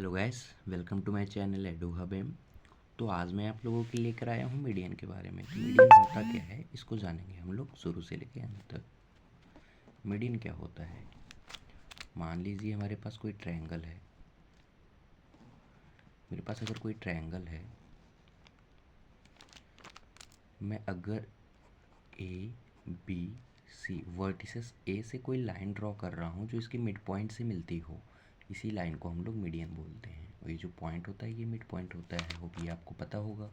Hello guys, welcome to my channel Edu Hubem. तो आज मैं आप लोगों के लिए लेकर आया हूँ मीडियन के बारे में। तो मीडियन होता क्या है, इसको जानेंगे हम लोग शुरू से लेकर अंत तक। मीडियन क्या होता है, मान लीजिए हमारे पास कोई ट्रायंगल है। मेरे पास अगर कोई ट्रायंगल है, मैं अगर ए बी सी वर्टिसेस ए से कोई लाइन ड्रॉ कर रहा हूँ जो इसके मिड पॉइंट से मिलती हो, इसी लाइन को हम लोग मीडियन बोलते हैं। और ये जो पॉइंट होता है ये मिड पॉइंट होता है, होप ये आपको पता होगा।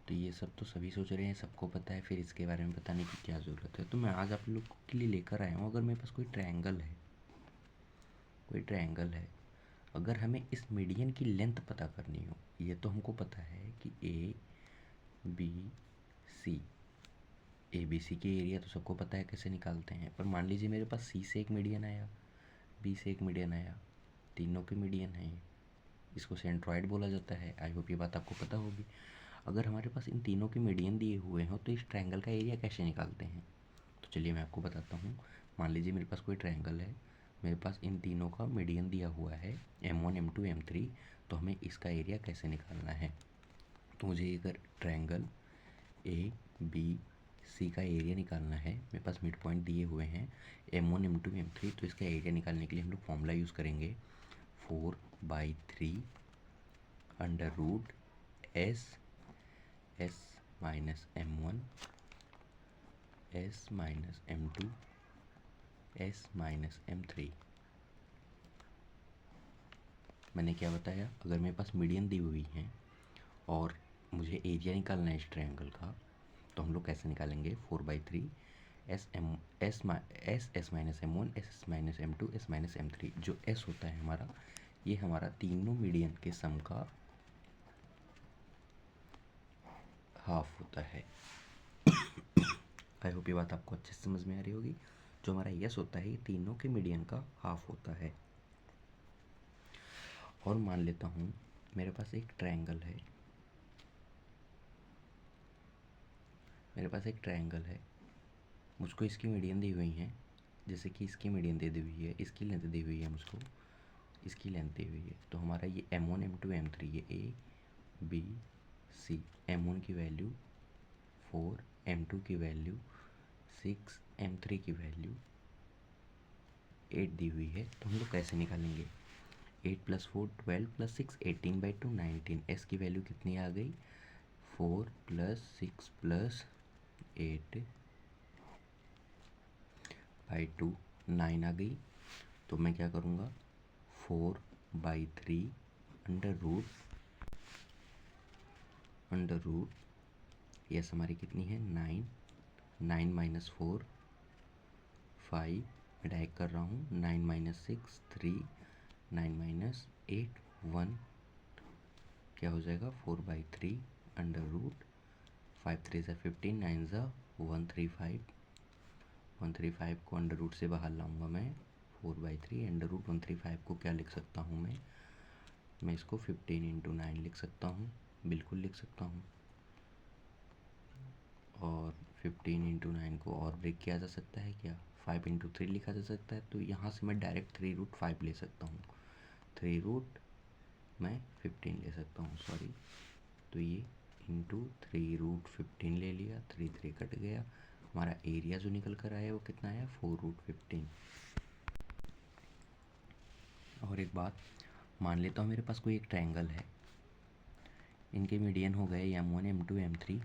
तो ये सब तो सभी सोच रहे हैं, सबको पता है, फिर इसके बारे में बताने की क्या ज़रूरत है। तो मैं आज आप लोग के लिए लेकर आया हूँ, अगर मेरे पास कोई ट्रायंगल है, अगर हमें इस मीडियन की लेंथ पता करनी हो, ये तो हमको पता है कि A B C, A B C के एरिया तो सबको पता है कैसे निकालते हैं। पर मान लीजिए मेरे पास सी से एक मीडियन आया, बी से एक मीडियन आया, तीनों के मीडियन हैं, इसको सेंट्रॉइड बोला जाता है। आई होप ये बात आपको पता होगी। अगर हमारे पास इन तीनों के मीडियन दिए हुए हों तो इस ट्रायंगल का एरिया कैसे निकालते हैं, तो चलिए मैं आपको बताता हूँ। मान लीजिए मेरे पास कोई ट्रायंगल है, मेरे पास इन तीनों का मीडियन दिया हुआ है M1 M2 M3। तो हमें इसका एरिया कैसे निकालना है, तो मुझे अगर ट्रायंगल ए बी सी का एरिया निकालना है, मेरे पास मिड पॉइंट दिए हुए हैं M1 M2 M3, तो इसका एरिया निकालने के लिए हम लोग फॉर्मूला यूज़ करेंगे 4/3 under root S minus M1 S minus M2 S minus M3। मैंने क्या बताया, अगर मेरे पास मीडियन दी हुई हैं और मुझे एरिया निकालना है इस ट्रायंगल का, तो हम लोग कैसे निकालेंगे 4/3 S minus M1 S minus M2 S minus M3। जो एस होता है हमारा, ये हमारा तीनों मीडियन के सम का हाफ होता है। आई होप ये बात आपको अच्छे से समझ में आ रही होगी। जो हमारा यस होता है, ये तीनों के मीडियन का हाफ होता है। और मान लेता हूँ मेरे पास एक ट्रायंगल है, मुझको इसकी मीडियन दी हुई है, जैसे कि इसकी मीडियन दे दी हुई है, इसकी लेंथ दी हुई है, मुझको इसकी लेंथ दी हुई है। तो हमारा ये M1 M2 M3, ये ए बी सी, M1 की वैल्यू 4, M2 की वैल्यू 6, M3 की वैल्यू 8 दी हुई है। तो हम लोग कैसे निकालेंगे, 8 + 4 12 + 6 18/2 19। एस की वैल्यू कितनी आ गई, 4 + 6 + 8/2 9 आ गई। तो मैं क्या करूँगा, 4/3 अंडर रूट यस हमारी कितनी है 9, 9 - 4 5, मैं डायरेक्ट कर रहा हूँ, 9 - 6 3, 9 - 8 1, क्या हो जाएगा 4/3 अंडर रूट 5 3 ज़ा 15 9 ज़ा 135, 135 को अंडर रूट से बाहर लाऊंगा मैं। 4/3 अंडर रूट 135 को क्या लिख सकता हूँ मैं इसको 15 × 9 लिख सकता हूँ, बिल्कुल लिख सकता हूँ। और 15 × 9 को और ब्रेक किया जा सकता है क्या, 5 × 3 लिखा जा सकता है। तो यहाँ से मैं डायरेक्ट 3√5 ले सकता हूँ, 3 मैं 15 ले सकता हूँ, सॉरी। तो ये इंटू 3√15 ले लिया, 3 3 कट गया। हमारा एरिया जो निकल कर आया वो कितना आया, 4√15। और एक बात मान लेता हूँ, मेरे पास कोई एक ट्रायंगल है, इनके मीडियन हो गए M1 M2 M3।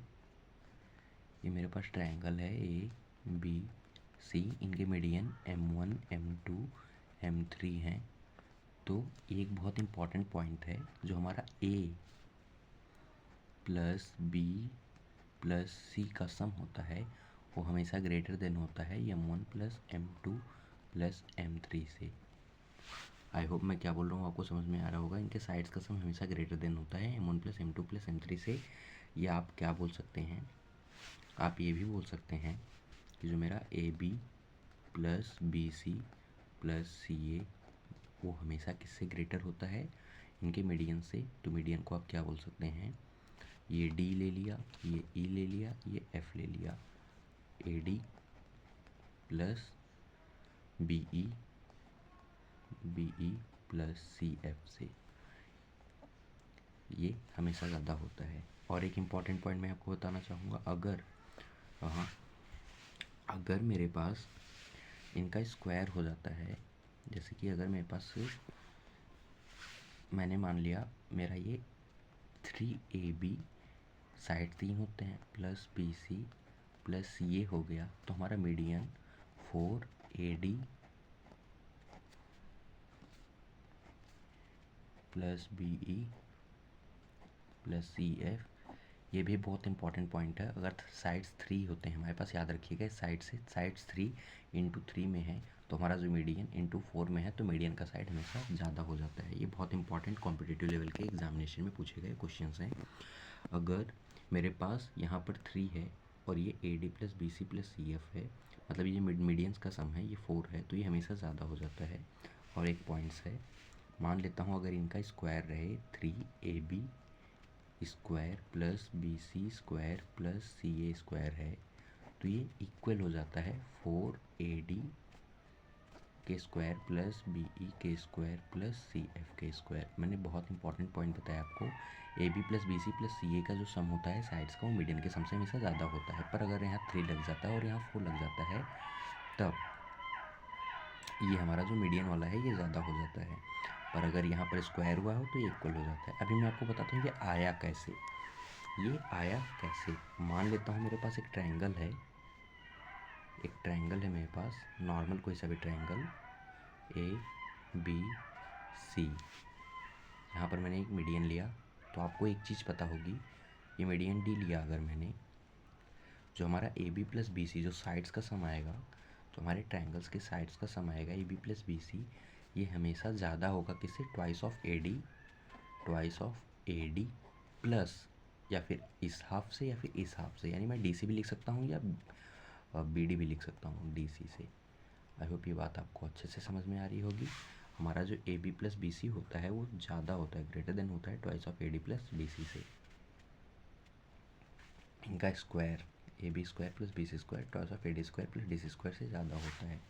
ये मेरे पास ट्रायंगल है ए बी सी, इनके मीडियन M1 M2 M3 हैं। तो एक बहुत इम्पॉर्टेंट पॉइंट है, जो हमारा ए प्लस बी प्लस सी का सम होता है, वो हमेशा ग्रेटर देन होता है M1 + M2 + M3 से। आई होप मैं क्या बोल रहा हूँ आपको समझ में आ रहा होगा। इनके साइड्स का सम हमेशा ग्रेटर देन होता है M1 + M2 + M3 से। या आप क्या बोल सकते हैं, आप ये भी बोल सकते हैं कि जो मेरा A B plus B C plus C A, वो हमेशा किससे ग्रेटर होता है, इनके मीडियन से। तो मीडियन को आप क्या बोल सकते हैं, ये डी ले लिया, ये ई ले लिया, ये एफ ले लिया, A D plus B E plus C F से, ये हमेशा ज़्यादा होता है। और एक इम्पॉर्टेंट पॉइंट मैं आपको बताना चाहूँगा, अगर मेरे पास इनका स्क्वायर हो जाता है, जैसे कि अगर मेरे पास, मैंने मान लिया मेरा ये 3AB, साइड 3 होते हैं, प्लस BC प्लस ये हो गया, तो हमारा median 4AD plus BE plus CF। ये भी बहुत इंपॉर्टेंट पॉइंट है, अगर साइड्स 3 होते हैं हमारे पास, याद रखिएगा, साइड्स 3 इंटू 3 में है, तो हमारा जो मीडियन इंटू 4 में है, तो मीडियन का साइड हमेशा ज़्यादा हो जाता है। ये बहुत इंपॉर्टेंट कॉम्पिटिटिव लेवल के एग्जामिनेशन में पूछे गए क्वेश्चन हैं। अगर मेरे पास यहाँ पर 3 है और ये AD plus BC plus CF है, मतलब ये मीडियंस का सम है, ये 4 है, तो ये हमेशा ज़्यादा हो जाता है। और एक पॉइंट्स है, मान लेता हूँ अगर इनका स्क्वायर रहे 3AB square plus BC square plus CA square है, तो ये इक्वल हो जाता है 4AD के स्क्वायर प्लस BE के स्क्वायर प्लस CF के स्क्वायर। मैंने बहुत इंपॉर्टेंट पॉइंट बताया आपको, AB plus BC plus CA का जो सम होता है साइड्स का, वो मीडियन के सम से हमेशा ज़्यादा होता है। पर अगर यहाँ 3 लग जाता है और यहाँ 4 लग जाता है, तब ये हमारा जो मीडियन वाला है ये ज़्यादा हो जाता है। पर अगर यहाँ पर स्क्वायर हुआ हो तो ये इक्वल हो जाता है। अभी मैं आपको बताता हूँ ये आया कैसे। मान लेता हूँ मेरे पास एक ट्रायंगल है, मेरे पास नॉर्मल कोई सा भी ट्रायंगल ABC। यहाँ पर मैंने एक मीडियन लिया, तो आपको एक चीज़ पता होगी, ये मीडियन D लिया अगर मैंने, जो हमारा AB प्लस BC जो साइड्स का सम आएगा, जो हमारे ट्रायंगल्स के साइड्स का सम आएगा AB प्लस BC, ये हमेशा ज़्यादा होगा किससे, ट्वाइस ऑफ AD प्लस, या फिर इस हाफ से या फिर इस हाफ से, यानी मैं DC भी लिख सकता हूँ या BD भी लिख सकता हूँ DC से। आई होप ये बात आपको अच्छे से समझ में आ रही होगी। हमारा जो AB प्लस BC होता है वो ज़्यादा होता है, ग्रेटर देन होता है twice of AD plus BC से। इनका square AB square plus BC square twice of AD square plus DC square से ज़्यादा होता है।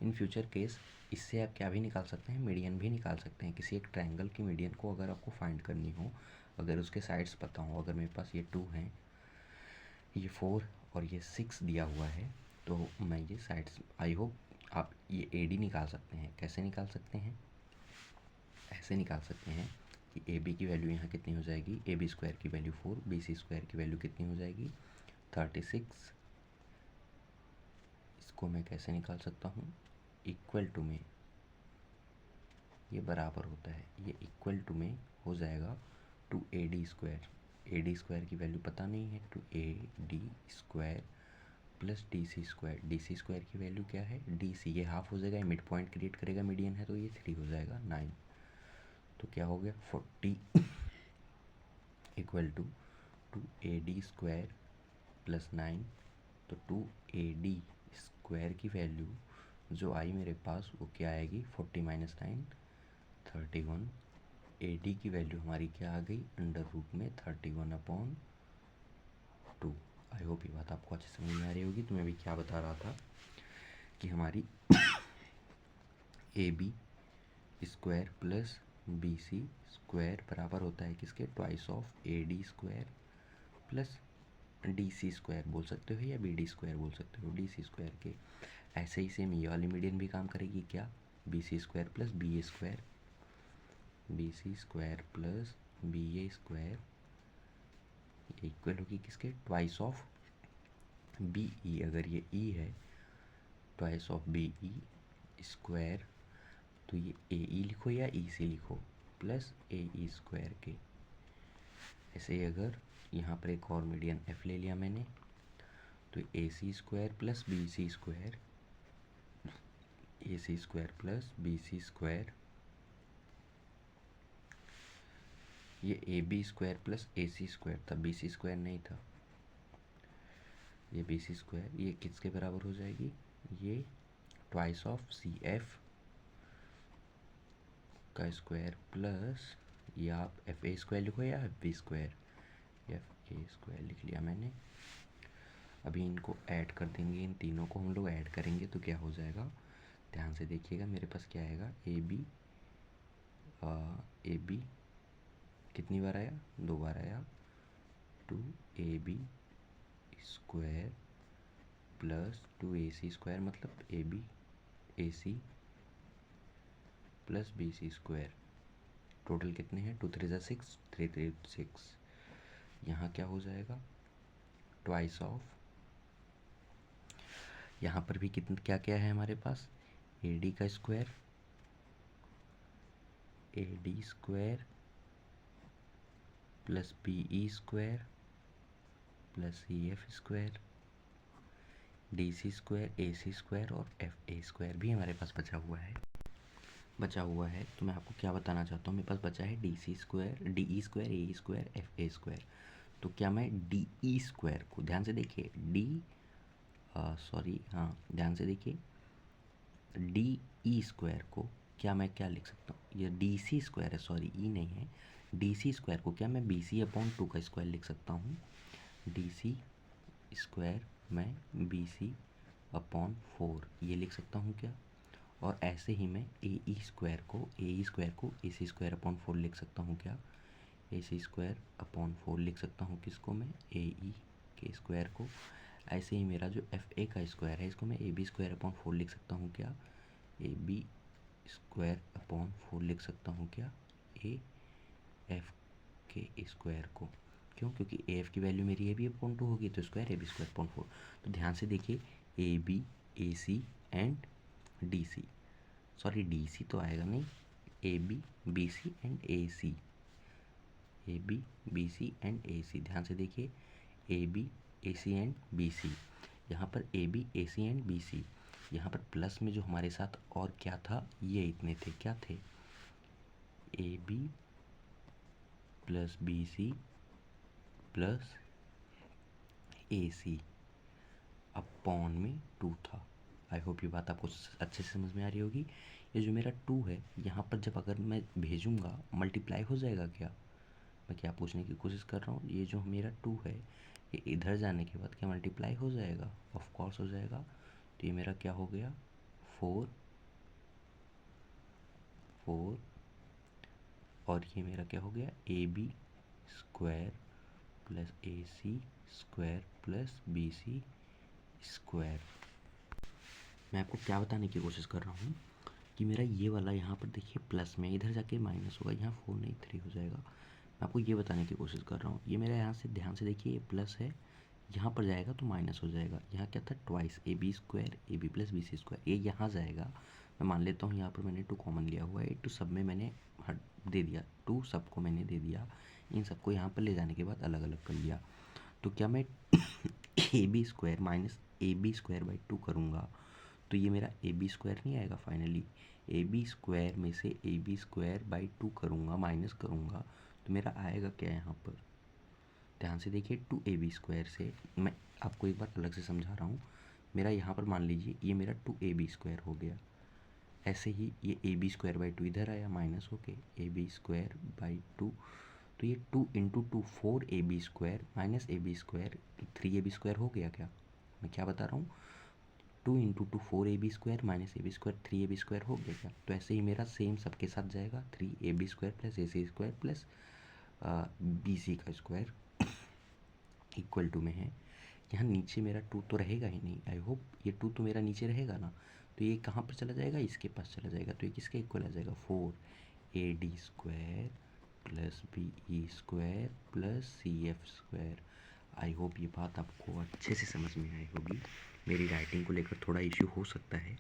इन फ्यूचर केस इससे आप क्या भी निकाल सकते हैं, मीडियन भी निकाल सकते हैं। किसी एक ट्रायंगल की मीडियन को अगर आपको फाइंड करनी हो, अगर उसके साइड्स पता हो, अगर मेरे पास ये 2 हैं, ये 4 और ये 6 दिया हुआ है, तो मैं ये साइड्स, आई होप आप ये AD निकाल सकते हैं। कैसे निकाल सकते हैं, ऐसे निकाल सकते हैं कि AB की वैल्यू यहाँ कितनी हो जाएगी, AB स्क्वायर की वैल्यू 4, BC स्क्वायर की वैल्यू कितनी हो जाएगी 36। इसको मैं कैसे निकाल सकता हूँ, इक्वल टू में ये बराबर होता है, ये इक्वल टू में हो जाएगा 2AD स्क्वायर। AD स्क्वायर की वैल्यू पता नहीं है, 2AD square plus DC square. DC square की वैल्यू क्या है, DC, ये हाफ हो जाएगा, मिड पॉइंट क्रिएट करेगा, मीडियन है, तो ये 3 हो जाएगा 9। तो क्या हो गया 40 equal to 2AD square plus 9। तो 2AD स्क्वायर की वैल्यू जो आई मेरे पास वो क्या आएगी, 40 माइनस 9 31। AD की वैल्यू हमारी क्या आ गई, अंडर रूट में 31/2। आई होप ये बात आपको अच्छे समझ में आ रही होगी। तो मैं भी क्या बता रहा था कि हमारी AB square plus BC square बराबर होता है किसके, twice of AD square plus DC square बोल सकते हो या BD स्क्वायर बोल सकते हो, DC स्क्वायर के। ऐसे ही सेम ये वाली मीडियन भी काम करेगी क्या, BC square plus BA square, BC square plus BA square equal होगी किसके, ट्वाइस ऑफ BE। अगर ये E है, ट्वाइस ऑफ BE स्क्वायर, तो ये AE लिखो या EC लिखो, प्लस AE स्क्वायर के। ऐसे ही अगर यहाँ पर एक और मीडियन F ले लिया मैंने, तो AC square plus BC square, AC square plus BC square, ये AB square plus AC square था, BC स्क्वायर नहीं था, ये BC स्क्वायर, ये किसके बराबर हो जाएगी, ये ट्वाइस ऑफ CF का स्क्वायर प्लस, ये आप FA स्क्वायर लिखो या FB स्क्वायर, FA स्क्वायर लिख लिया मैंने। अभी इनको ऐड कर देंगे, इन तीनों को हम लोग ऐड करेंगे तो क्या हो जाएगा, ध्यान से देखिएगा, मेरे पास क्या आएगा, AB ए बी कितनी बार आया, 2 बार आया, 2ab square plus 2ac square, मतलब A B A C plus B C square. Total कितने हैं, 2 3 6, 3 3 6। यहाँ क्या हो जाएगा, ट्वाइस ऑफ, यहाँ पर भी कितना क्या क्या है हमारे पास, ए डी का square, A D square plus B E square plus C F square, D C square, A C square और एफ ए स्क्वायर भी हमारे पास बचा हुआ है। तो मैं आपको क्या बताना चाहता हूँ, मेरे पास बचा है D C square, D E square, A E square, F A square. तो क्या मैं डी ई स्क्वायर को, ध्यान से देखिए, ध्यान से देखिए, डी ई स्क्वायर को क्या मैं क्या लिख सकता हूँ, ये डी सी स्क्वायर है, सॉरी ई नहीं है, डी सी स्क्वायर को क्या मैं बी सी अपॉन 2 का स्क्वायर लिख सकता हूँ, डी सी स्क्वायर मैं बी सी अपॉन 4 ये लिख सकता हूँ क्या। और ऐसे ही मैं ए ई स्क्वायर को ए सी स्क्वायर अपॉन 4 लिख सकता हूँ क्या, ए सी स्क्वायर अपॉन 4 लिख सकता हूँ किसको मैं, ए ई के स्क्वायर को। ऐसे ही मेरा जो एफ ए का स्क्वायर है इसको मैं ए बी स्क्वायर अपॉन 4 लिख सकता हूँ क्या, ए बी स्क्वायर अपॉन 4 लिख सकता हूँ क्या, ए एफ के स्क्वायर को। क्यों, क्योंकि ए एफ की वैल्यू मेरी ए बी अपॉन 2 होगी, तो square A B square upon 4। तो ध्यान से देखिए, A B A C and D C, sorry D C तो आएगा नहीं, A B B C and A C, A B B C and A C. ध्यान से देखिए, A B A C and B C, यहाँ पर A B A C and B C, यहाँ पर प्लस में जो हमारे साथ और क्या था, ये इतने थे, क्या थे, A B plus B C plus A C upon में 2 था। आई होप ये बात आपको अच्छे से समझ में आ रही होगी। ये जो मेरा 2 है यहाँ पर जब अगर मैं भेजूँगा मल्टीप्लाई हो जाएगा क्या, मैं क्या पूछने की कोशिश कर रहा हूँ, ये जो मेरा 2 है ये इधर जाने के बाद क्या मल्टीप्लाई हो जाएगा, ऑफ कोर्स हो जाएगा। तो ये मेरा क्या हो गया, 4 4, और ये मेरा क्या हो गया, A B square plus A C square plus B C square. मैं आपको क्या बताने की कोशिश कर रहा हूँ कि मेरा ये वाला यहाँ पर देखिए प्लस में, इधर जाके माइनस होगा, यहाँ 4 नहीं 3 हो जाएगा। मैं आपको ये बताने की कोशिश कर रहा हूँ, ये मेरा यहाँ से ध्यान से देखिए, ये प्लस है, यहाँ पर जाएगा तो माइनस हो जाएगा। यहाँ क्या था, twice A B square A B plus B C square, ये यहाँ जाएगा। मैं मान लेता हूँ यहाँ पर मैंने 2 कॉमन लिया हुआ है, 2 सब में मैंने हट दे दिया, 2 सबको मैंने दे दिया, इन सबको यहाँ पर ले जाने के बाद अलग अलग कर लिया। तो क्या मैं A B square minus A B square by 2 करूँगा तो ये मेरा ए बी स्क्वायर नहीं आएगा, फाइनली ए बी स्क्वायर में से ए बी स्क्वायर बाई 2 करूँगा, माइनस करूँगा, तो मेरा आएगा क्या यहाँ पर, ध्यान से देखिए, 2 ए बी स्क्वायर से, मैं आपको एक बार अलग से समझा रहा हूँ, मेरा यहाँ पर मान लीजिए ये मेरा 2 ए बी स्क्वायर हो गया। ऐसे ही ये ए बी स्क्वायर बाई 2 इधर आया, माइनस होके ए बी स्क्वायर बाई 2, तो ये 2 into 2 4 A B square minus A B square, तो 3 ए बी स्क्वायर हो गया क्या, मैं क्या बता रहा हूँ, 2 into 2 4 A B square minus A B square 3 A B square हो गया क्या। तो ऐसे ही मेरा सेम सबके साथ जाएगा, 3 A B square plus A C square plus B C का स्क्वायर इक्वल टू में है। यहाँ नीचे मेरा 2 तो रहेगा ही नहीं, आई होप ये 2 तो मेरा नीचे रहेगा ना, तो ये कहाँ पर चला जाएगा, इसके पास चला जाएगा, तो ये किसके इक्वल आ जाएगा, 4 A D square plus B E square plus C F square. I hope ये बात आपको अच्छे से समझ में आई होगी। मेरी राइटिंग को लेकर थोड़ा इश्यू हो सकता है,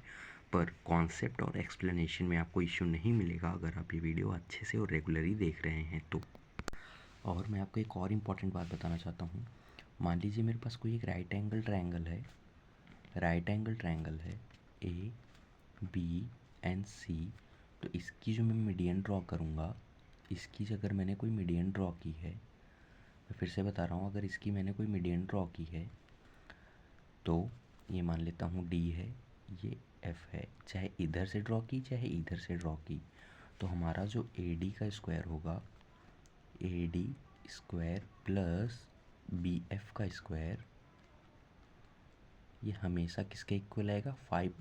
पर कॉन्सेप्ट और एक्सप्लेनेशन में आपको इश्यू नहीं मिलेगा अगर आप ये वीडियो अच्छे से और रेगुलरली देख रहे हैं तो। और मैं आपको एक और इम्पॉर्टेंट बात बताना चाहता हूँ, मान लीजिए मेरे पास कोई एक राइट एंगल ट्रायंगल है ए बी एंड सी, तो इसकी जो मैं मीडियन ड्रॉ करूँगा, इसकी अगर मैंने कोई मीडियन ड्रॉ की है, मैं फिर से बता रहा हूँ, अगर इसकी मैंने कोई मीडियन ड्रॉ की है तो ये मान लेता हूँ डी है, ये एफ है, चाहे इधर से ड्रॉ की चाहे इधर से ड्रॉ की, तो हमारा जो ए डी का स्क्वायर होगा, A D square plus B F का स्क्वायर, ये हमेशा किसके इक्वल आएगा, 5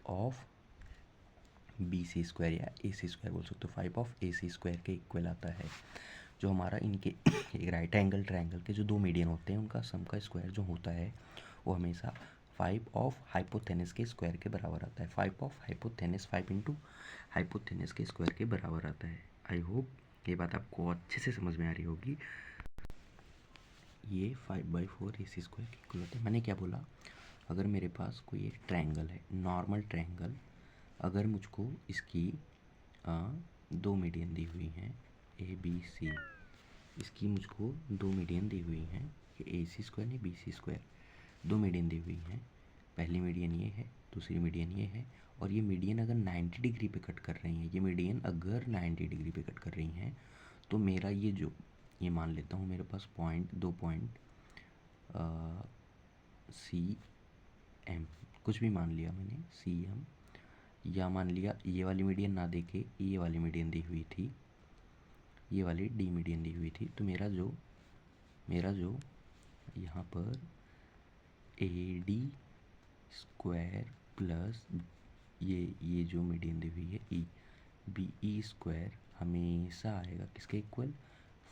ऑफ बी सी स्क्वायर या ए सी स्क्वायर बोल सकते हो, 5 ऑफ ए सी स्क्वायर के इक्वल आता है। जो हमारा इनके एक राइट एंगल ट्रायंगल के जो दो मीडियन होते हैं उनका सम का स्क्वायर जो होता है वो हमेशा 5 ऑफ हाइपोथेनस के स्क्वायर के बराबर आता है। 5 ऑफ हाइपोथेनस 5 इंटू हाइपोथेनस के स्क्वायर के बराबर आता है। आई होप ये बात आपको अच्छे से समझ में आ रही होगी। ये 5/4 ए सी स्क्वायर के इक्वल होता है। मैंने क्या बोला, अगर मेरे पास कोई एक ट्रायंगल है, नॉर्मल ट्रायंगल, अगर मुझको इसकी दो मीडियन दी हुई हैं ए बी सी, इसकी मुझको दो मीडियन दी हुई हैं, ए सी स्क्वायर नहीं बी सी स्क्वायर, दो मीडियन दी हुई हैं। पहली मीडियन ये है, दूसरी मीडियन ये है, और ये मीडियन अगर 90 डिग्री पे कट कर रही हैं, ये मीडियन अगर 90 डिग्री पे कट कर रही हैं, तो मेरा ये जो, ये मान लेता हूँ मेरे पास पॉइंट, दो पॉइंट सी एम, कुछ भी मान लिया मैंने, सी एम, या मान लिया ये वाली मीडियन ना देके ये वाली मीडियन दी हुई थी, ये वाली डी मीडियन दी हुई थी, तो मेरा जो यहाँ पर ए डी स्क्वायर प्लस ये जो मीडियन दी हुई है ई, बी ई स्क्वायर हमेशा आएगा किसके इक्वल,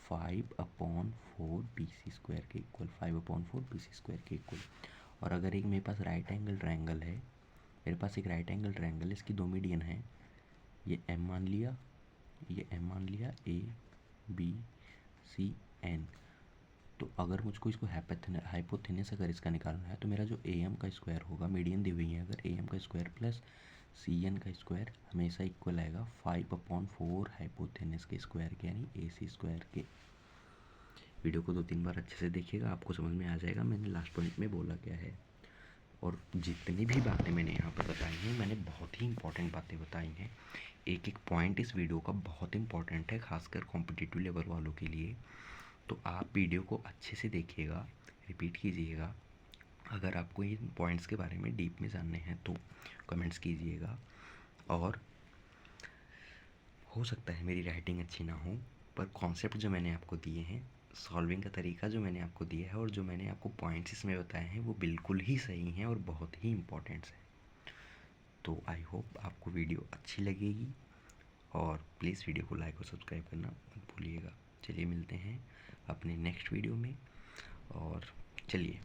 5/4 बी सी स्क्वायर के इक्वल, 5/4 बी सी स्क्वायर के इक्वल। और अगर एक मेरे पास राइट एंगल ट्रायंगल है, मेरे पास एक राइट एंगल ट्रायंगल, इसकी दो मीडियन है, ये एम मान लिया, ये एम मान लिया, ए बी सी एन, तो अगर मुझको इसको हाइपोथेनस अगर इसका निकालना है, तो मेरा जो ए एम का स्क्वायर होगा, मीडियन दी हुई है अगर, ए एम का स्क्वायर प्लस सी एन का स्क्वायर हमेशा इक्वल आएगा 5/4 हाइपोथेनस के स्क्वायर के, यानी ए सी स्क्वायर के। वीडियो को 2-3 बार अच्छे से देखिएगा, आपको समझ में आ जाएगा मैंने लास्ट पॉइंट में बोला क्या है। और जितनी भी बातें मैंने यहाँ पर बताई हैं, मैंने बहुत ही इंपॉर्टेंट बातें बताई हैं। एक एक पॉइंट इस वीडियो का बहुत इंपॉर्टेंट है, खासकर कॉम्पिटिटिव लेवल वालों के लिए। तो आप वीडियो को अच्छे से देखिएगा, रिपीट कीजिएगा। अगर आपको इन पॉइंट्स के बारे में डीप में जानने हैं तो कमेंट्स कीजिएगा। और हो सकता है मेरी राइटिंग अच्छी ना हो, पर कॉन्सेप्ट जो मैंने आपको दिए हैं, सॉल्विंग का तरीका जो मैंने आपको दिया है और जो मैंने आपको पॉइंट्स इसमें बताए हैं, वो बिल्कुल ही सही हैं और बहुत ही इंपॉर्टेंट्स हैं। तो आई होप आपको वीडियो अच्छी लगेगी, और प्लीज़ वीडियो को लाइक और सब्सक्राइब करना मत भूलिएगा। चलिए मिलते हैं अपने नेक्स्ट वीडियो में, और चलिए